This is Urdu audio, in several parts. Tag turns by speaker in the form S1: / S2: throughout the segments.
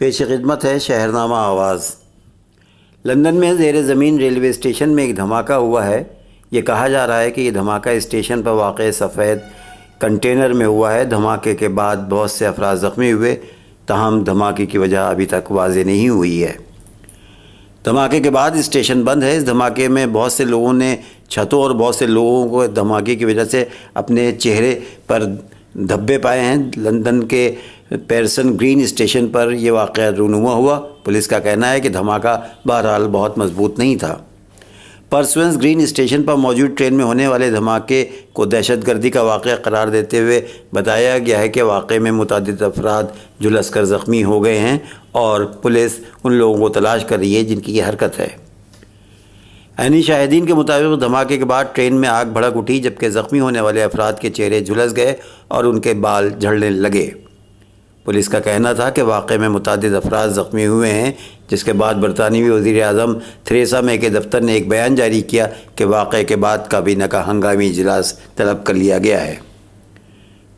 S1: پیش خدمت ہے شہرنامہ آواز۔ لندن میں زیر زمین ریلوے اسٹیشن میں ایک دھماکہ ہوا ہے۔ یہ کہا جا رہا ہے کہ یہ دھماکہ اسٹیشن پر واقع سفید کنٹینر میں ہوا ہے۔ دھماکے کے بعد بہت سے افراد زخمی ہوئے، تاہم دھماکے کی وجہ ابھی تک واضح نہیں ہوئی ہے۔ دھماکے کے بعد اسٹیشن بند ہے۔ اس دھماکے میں بہت سے لوگوں نے چھتوں اور بہت سے لوگوں کو دھماکے کی وجہ سے اپنے چہرے پر دھبے پائے ہیں۔ لندن کے پیرسن گرین اسٹیشن پر یہ واقعہ رونما ہوا۔ پولیس کا کہنا ہے کہ دھماکہ بہرحال بہت مضبوط نہیں تھا۔ پرسونز گرین اسٹیشن پر موجود ٹرین میں ہونے والے دھماکے کو دہشت گردی کا واقعہ قرار دیتے ہوئے بتایا گیا ہے کہ واقعے میں متعدد افراد جھلس کر زخمی ہو گئے ہیں اور پولیس ان لوگوں کو تلاش کر رہی ہے جن کی یہ حرکت ہے۔ عینی شاہدین کے مطابق دھماکے کے بعد ٹرین میں آگ بھڑک اٹھی، جبکہ زخمی ہونے والے افراد کے چہرے جھلس گئے اور ان کے بال جھڑنے لگے۔ پولیس کا کہنا تھا کہ واقعے میں متعدد افراد زخمی ہوئے ہیں، جس کے بعد برطانوی وزیر اعظم تھریسا مے کے دفتر نے ایک بیان جاری کیا کہ واقعے کے بعد کابینہ کا ہنگامی اجلاس طلب کر لیا گیا ہے۔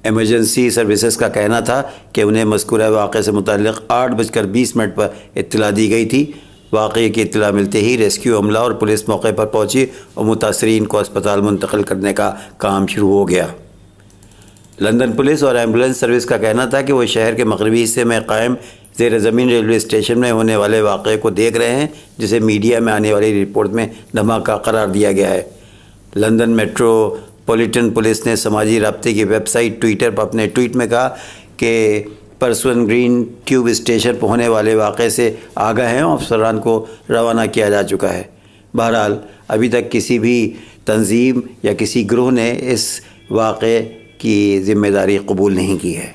S1: ایمرجنسی سروسز کا کہنا تھا کہ انہیں مذکورہ واقعے سے متعلق 8:20 پر اطلاع دی گئی تھی۔ واقعے کی اطلاع ملتے ہی ریسکیو عملہ اور پولیس موقع پر پہنچی اور متاثرین کو اسپتال منتقل کرنے کا کام شروع ہو گیا۔ لندن پولیس اور ایمبولینس سروس کا کہنا تھا کہ وہ شہر کے مغربی حصے میں قائم زیر زمین ریلوے اسٹیشن میں ہونے والے واقعے کو دیکھ رہے ہیں، جسے میڈیا میں آنے والی رپورٹ میں دھماکہ قرار دیا گیا ہے۔ لندن میٹروپولیٹن پولیس نے سماجی رابطے کی ویب سائٹ ٹویٹر پر اپنے ٹویٹ میں کہا کہ پرسون گرین ٹیوب اسٹیشن پر ہونے والے واقعے سے آگاہ ہیں اور افسران کو روانہ کیا جا چکا ہے۔ بہرحال ابھی تک کسی بھی تنظیم یا کسی گروہ نے اس واقعے کی ذمہ داری قبول نہیں کی ہے۔